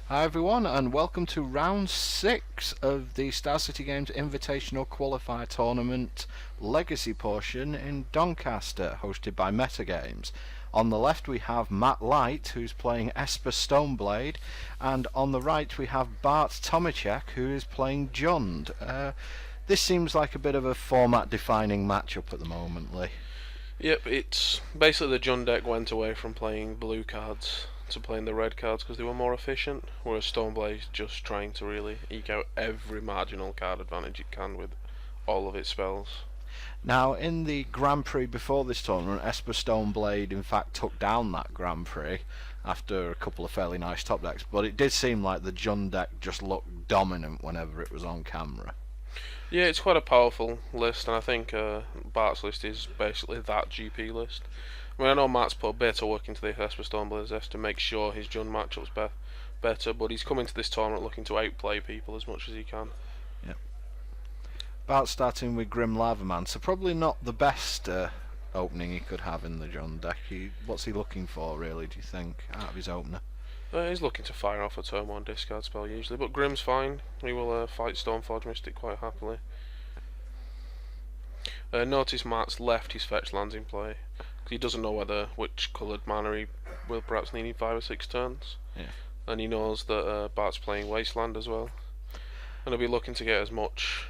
Hi everyone, and welcome to round 6 of the Star City Games Invitational Qualifier Tournament Legacy portion in Doncaster, hosted by Metagames. On the left we have Matt Light, who's playing Esper Stoneblade, and on the right we have Bart Tomiczek, who is playing Jund. This seems like a bit of a format-defining matchup at the moment, Lee. Yep, it's basically the Jund deck went away from playing blue cards to playing the red cards because they were more efficient, whereas Stoneblade's just trying to really eke out every marginal card advantage it can with all of its spells. Now, in the Grand Prix before this tournament, Esper Stoneblade in fact took down that Grand Prix after a couple of fairly nice top decks, but it did seem like the Jund deck just looked dominant whenever it was on camera. Yeah, it's quite a powerful list, and I think Bart's list is basically that GP list. I mean, I know Matt's put a bit of work into the Esper Stoneblade's desk to make sure his Jund matchup's better, but he's coming to this tournament looking to outplay people as much as he can. Yep. Bart starting with Grim Lavaman, so probably not the best opening he could have in the Jund deck. What's he looking for, really, do you think, out of his opener? He's looking to fire off a turn 1 discard spell usually, but Grim's fine. He will fight Stoneforge Mystic quite happily. Notice Matt's left his fetch lands in play. He doesn't know which coloured mana he will perhaps need in 5 or 6 turns. Yeah. And he knows that Bart's playing Wasteland as well. And he'll be looking to get as much,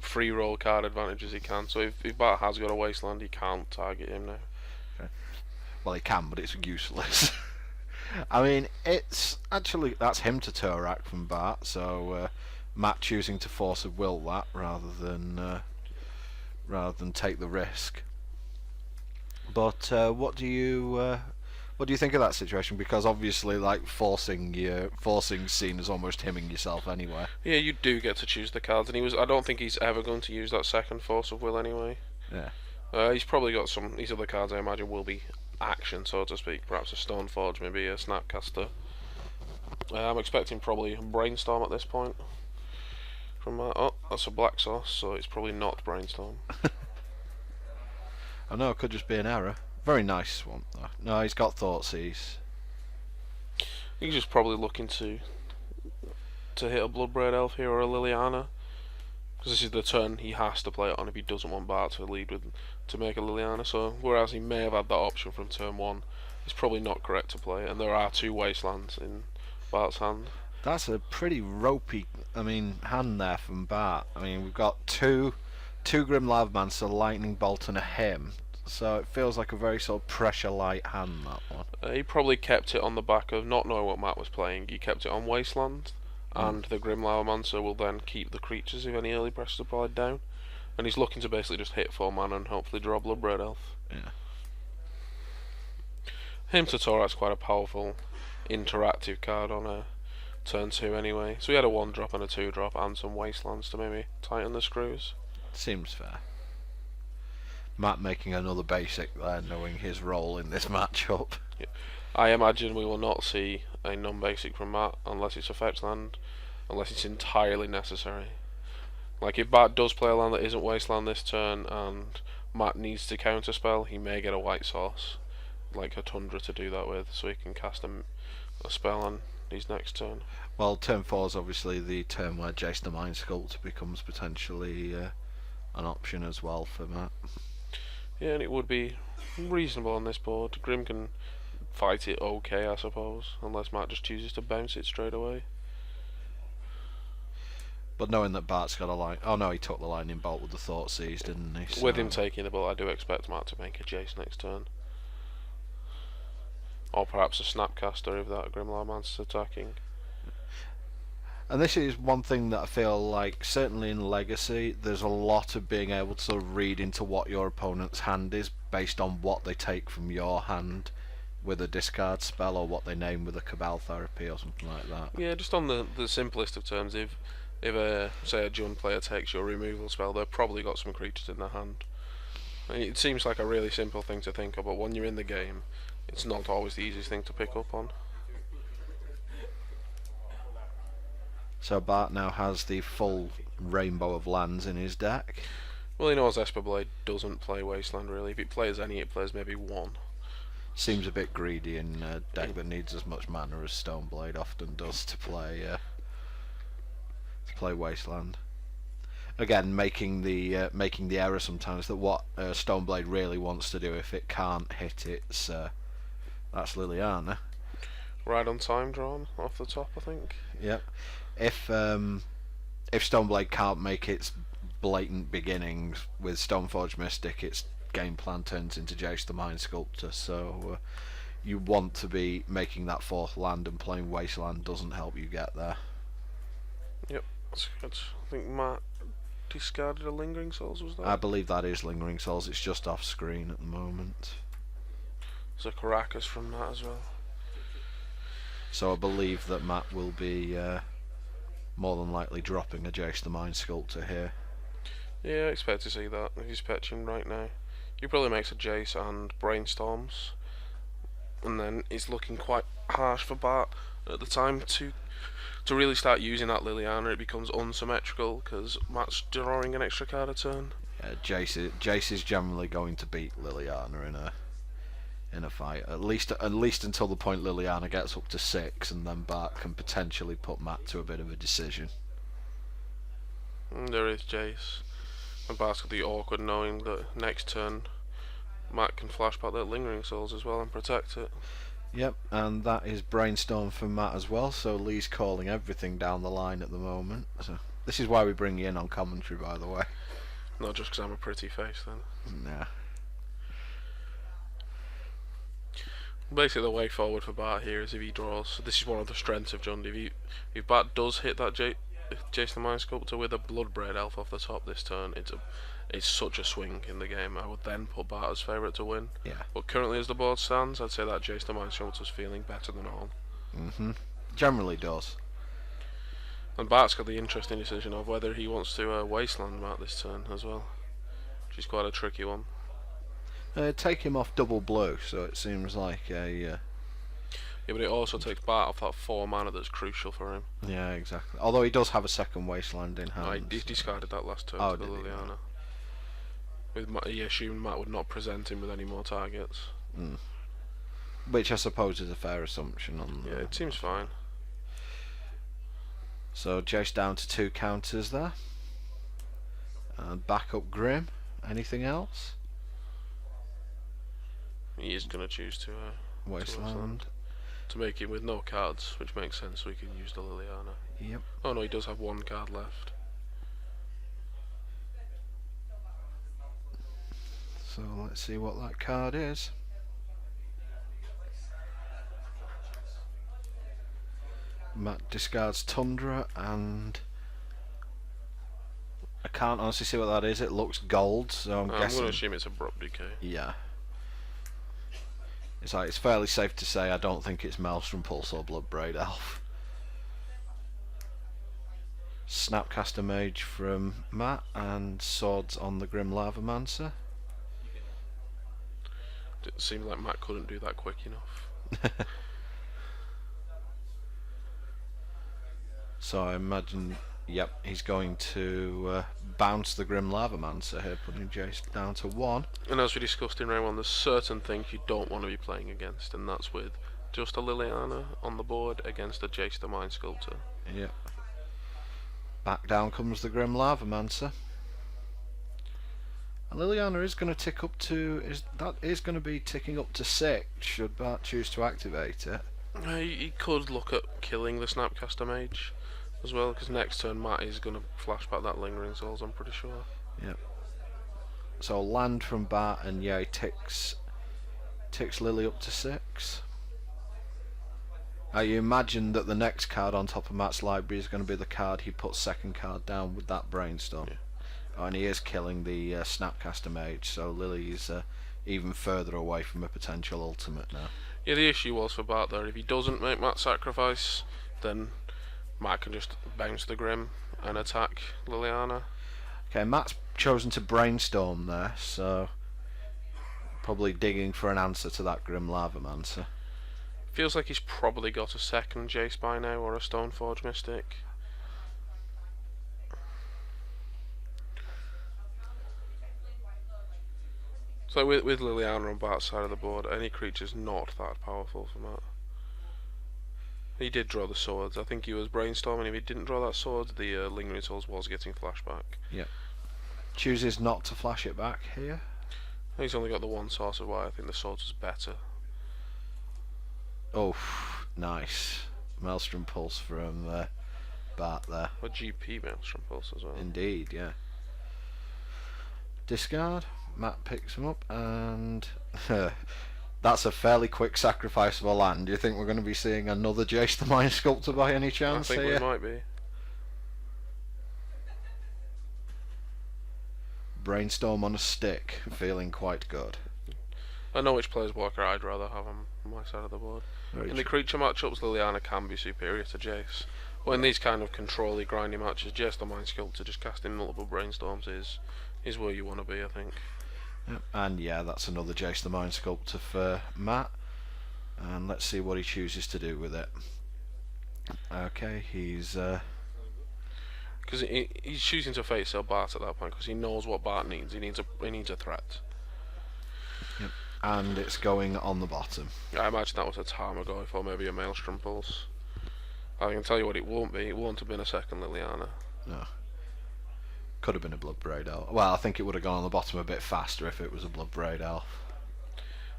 free roll card advantage as he can. So if Bart has got a Wasteland, he can't target him now. Okay. Well, he can, but it's useless. I mean, it's actually, that's him to Torak from Bart, so Matt choosing to force of will that rather than take the risk. But what do you think of that situation? Because obviously, like forcing seen as almost hemming yourself anyway. Yeah, you do get to choose the cards, and I don't think he's ever going to use that second force of will anyway. Yeah. He's probably got these other cards. I imagine will be action, so to speak. Perhaps a Stoneforge, maybe a Snapcaster. I'm expecting probably Brainstorm at this point. That's a black sauce, so it's probably not Brainstorm. I know, it could just be an error. Very nice one, though. No, he's got Thoughtseize. He's just probably looking to hit a Bloodbraid Elf here or a Liliana, because this is the turn he has to play it on if he doesn't want Bart to lead to make a Liliana. So whereas he may have had that option from turn 1, it's probably not correct to play it, and there are 2 Wastelands in Bart's hand. That's a pretty ropey, hand there from Bart. We've got two Grim Lavaman, so Lightning Bolt and a Hymn. So it feels like a very sort of pressure light hand, that one. He probably kept it on the back of not knowing what Matt was playing. He kept it on Wasteland, and the Grim Lavamancer will then keep the creatures if any early pressures are applied down. And he's looking to basically just hit 4 mana and hopefully draw Bloodbraid Elf. Yeah. Hymn to Torak's quite a powerful interactive card on a turn 2 anyway. So he had a 1-drop and a 2-drop and some Wastelands to maybe tighten the screws. Seems fair. Matt making another basic there, knowing his role in this matchup. Yeah. I imagine we will not see a non-basic from Matt unless it's a fetch land, unless it's entirely necessary. Like if Bart does play a land that isn't Wasteland this turn and Matt needs to counterspell, he may get a white source, like a Tundra to do that with, so he can cast a spell on his next turn. Well, turn 4 is obviously the turn where Jace the Mind Sculptor becomes potentially an option as well for Matt. Yeah, and it would be reasonable on this board. Grim can fight it okay, I suppose, unless Matt just chooses to bounce it straight away. But knowing that Bart's got he took the Lightning Bolt with the Thoughtseize, didn't he? So with him taking the bolt, I do expect Matt to make a Jace next turn. Or perhaps a Snapcaster if that Grim Lavamancer's attacking. And this is one thing that I feel like, certainly in Legacy, there's a lot of being able to sort of read into what your opponent's hand is based on what they take from your hand with a discard spell or what they name with a Cabal Therapy or something like that. Yeah, just on the simplest of terms, if say a Jund player takes your removal spell, they've probably got some creatures in their hand. It seems like a really simple thing to think of, but when you're in the game, it's not always the easiest thing to pick up on. So Bart now has the full rainbow of lands in his deck. Well, he knows Esper Blade doesn't play Wasteland really. If it plays any, it plays maybe 1. Seems a bit greedy in a deck that needs as much mana as Stoneblade often does to play Wasteland. Again, making the error sometimes that what Stoneblade really wants to do, if it can't hit its that's Liliana. Right on time drawn off the top, I think. Yep. If Stoneblade can't make its blatant beginnings with Stoneforge Mystic, its game plan turns into Jace the Mind Sculptor. So you want to be making that 4th land, and playing Wasteland doesn't help you get there. Yep, that's good. I think Matt discarded a Lingering Souls, was that? I believe that is Lingering Souls. It's just off screen at the moment. There's a Caracas from that as well. So I believe that Matt will be more than likely dropping a Jace the Mind Sculptor here. Yeah, I expect to see that if he's pitching right now. He probably makes a Jace and Brainstorms, and then it's looking quite harsh for Bart at the time to really start using that Liliana. It becomes unsymmetrical because Matt's drawing an extra card a turn. Yeah, Jace is generally going to beat Liliana in a fight, at least until the point Liliana gets up to 6, and then Bart can potentially put Matt to a bit of a decision. There is Jace, and Bart's got the awkward knowing that next turn Matt can flash back that Lingering Souls as well and protect it. Yep, and that is Brainstorm from Matt as well, so Lee's calling everything down the line at the moment. So this is why we bring you in on commentary, by the way. Not just because I'm a pretty face then. Nah. Basically the way forward for Bart here is if he draws, this is one of the strengths of Jund, if Bart does hit that Jace the Mind Sculptor with a Bloodbraid Elf off the top this turn, it's such a swing in the game. I would then put Bart as favourite to win. Yeah. But currently as the board stands, I'd say that Jace the Mind Sculptor's feeling better than all. Generally does. And Bart's got the interesting decision of whether he wants to Wasteland Matt this turn as well, which is quite a tricky one. Take him off double blue, so it seems like a... Yeah, but it also takes Bart off that 4 mana that's crucial for him. Yeah, exactly. Although he does have a second Wasteland in hand. He discarded that last turn to the Liliana. He assumed Matt would not present him with any more targets. Which I suppose is a fair assumption. Yeah, it seems fine. So Jace down to 2 counters there. And back up Grim. Anything else? He is going to choose to Wasteland. To make him with no cards, which makes sense, so he can use the Liliana. Yep. Oh no, he does have 1 card left. So let's see what that card is. Matt discards Tundra, and I can't honestly see what that is. It looks gold, so I'm guessing... going to assume it's Abrupt Decay. Yeah. It's fairly safe to say I don't think it's Maelstrom Pulse or Bloodbraid Elf. Snapcaster Mage from Matt, and Swords on the Grim Lavamancer. It seemed like Matt couldn't do that quick enough. So I imagine, yep, he's going to bounce the Grim Lavamancer here, putting Jace down to 1. And as we discussed in round 1, there's certain things you don't want to be playing against, and that's with just a Liliana on the board against a Jace the Mind Sculptor. Yep. Back down comes the Grim Lavamancer. And Liliana is going to tick up to... That is going to be ticking up to 6, should Bart choose to activate it. He could look at killing the Snapcaster Mage as well, because next turn Matt is going to flash back that Lingering Souls, I'm pretty sure. Yep. So land from Bart, and yeah, he ticks Lily up to 6. You imagine that the next card on top of Matt's library is going to be the card he puts second card down with that Brainstorm. Yeah. Oh, and he is killing the Snapcaster Mage, so Lily is even further away from a potential ultimate now. Yeah, the issue was for Bart there, if he doesn't make Matt sacrifice, then Matt can just bounce the Grim and attack Liliana. Okay, Matt's chosen to Brainstorm there, so probably digging for an answer to that Grim Lavamancer. Feels like he's probably got a second Jace by now, or a Stoneforge Mystic. So with Liliana on Bart's side of the board, any creature's not that powerful for Matt. He did draw the swords. I think he was brainstorming. If he didn't draw that sword, the Lingering Souls was getting flashback. Yep. Chooses not to flash it back here. He's only got the one source of why I think the swords was better. Oh, nice. Maelstrom Pulse from Bart there. A GP Maelstrom Pulse as well. Indeed, yeah. Discard. Matt picks him up, and that's a fairly quick sacrifice of a land. Do you think we're going to be seeing another Jace the Mind Sculptor by any chance I think here? we might be. Brainstorm on a stick, feeling quite good. I know which player's blocker I'd rather have on my side of the board. In the creature matchups, Liliana can be superior to Jace. But in these kind of control-y, grindy matches, Jace the Mind Sculptor just casting multiple brainstorms is where you want to be, I think. Yep. And yeah, that's another Jace the Mind Sculptor for Matt. And let's see what he chooses to do with it. Okay, he's... Because he's choosing to Fate Sale Bart at that point, because he knows what Bart needs. He needs a threat. Yep. And it's going on the bottom. I imagine that was a Tarmogoyf or maybe a Maelstrom Pulse. I can tell you what it won't be. It won't have been a second Liliana. No. Could have been a Bloodbraid Elf. Well, I think it would have gone on the bottom a bit faster if it was a Bloodbraid Elf.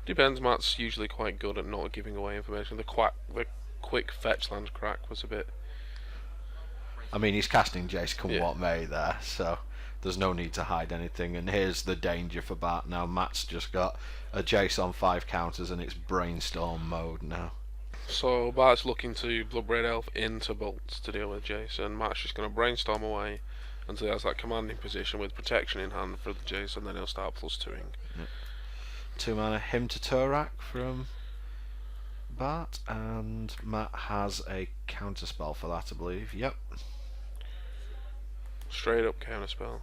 Depends. Matt's usually quite good at not giving away information. The quick fetch land crack was a bit... I mean, he's casting Jace come what may there, so there's no need to hide anything. And here's the danger for Bart now. Matt's just got a Jace on 5 counters and it's brainstorm mode now. So Bart's looking to Bloodbraid Elf into bolts to deal with Jace, and Matt's just going to brainstorm away until he has that commanding position with protection in hand for the Jace, and then he'll start +2ing. Yep. 2 mana Hymn to Turak from Bart, and Matt has a counterspell for that, I believe. Yep. Straight up counterspell.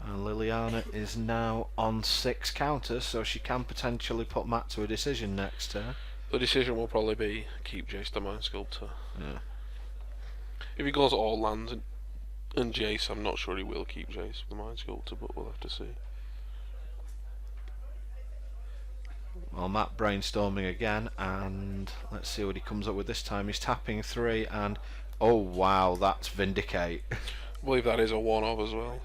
And Liliana is now on 6 counters, so she can potentially put Matt to a decision next turn. The decision will probably be keep Jace the Mind Sculptor. Yeah. If he goes all lands and Jace, I'm not sure he will keep Jace the Mind Sculptor, but we'll have to see. Well, Matt brainstorming again, and let's see what he comes up with this time. He's tapping 3, and oh wow, that's Vindicate. I believe that is a one-off as well.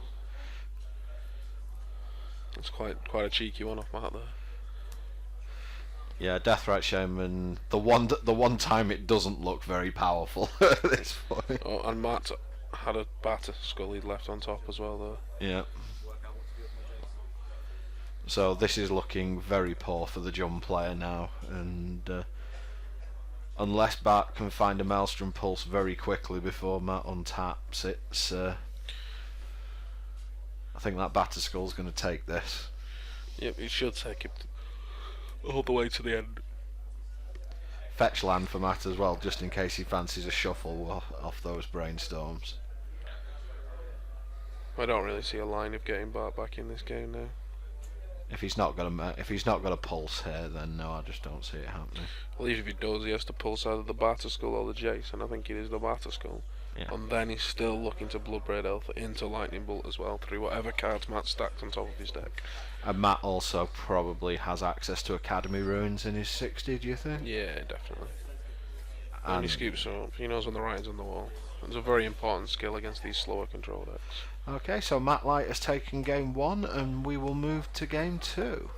It's quite a cheeky one off Matt there. Yeah, Deathrite Shaman. The one time it doesn't look very powerful at this point. Oh, and Matt had a batter skull he'd left on top as well though. Yeah. So this is looking very poor for the Jump player now, and unless Bart can find a Maelstrom Pulse very quickly before Matt untaps, it's I think that Batter Skull's going to take this. Yep, it should take it all the way to the end. Fetch land for Matt as well, just in case he fancies a shuffle off those brainstorms. I don't really see a line of getting Bart back in this game now. If he's not got a pulse here, then no, I just don't see it happening. Well, even if he does, he has to pulse either the Batter Skull or the Jace, and I think it is the Batter Skull. Yeah. And then he's still looking to Bloodbraid Elf into Lightning Bolt as well through whatever cards Matt stacked on top of his deck. And Matt also probably has access to Academy Ruins in his 60, do you think? Yeah, definitely. And he scoops them up. He knows when the writing's on the wall. It's a very important skill against these slower control decks. Okay, so Matt Light has taken game 1, and we will move to game 2.